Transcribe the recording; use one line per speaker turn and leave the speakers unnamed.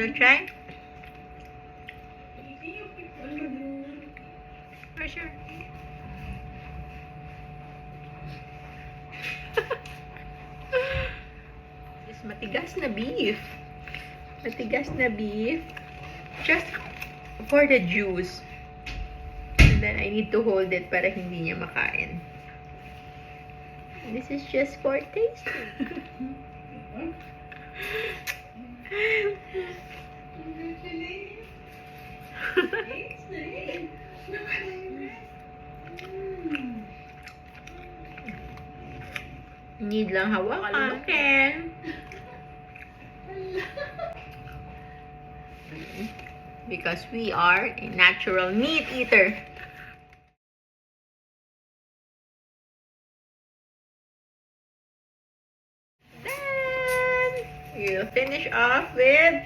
Wanna try? For sure. This matigas na beef. Matigas na beef. Just for the juice. And then I need to hold it para hindi niya makain. This is just for tasting. Need lang hawakan. Okay. Because we are a natural meat eater. Then we'll finish off with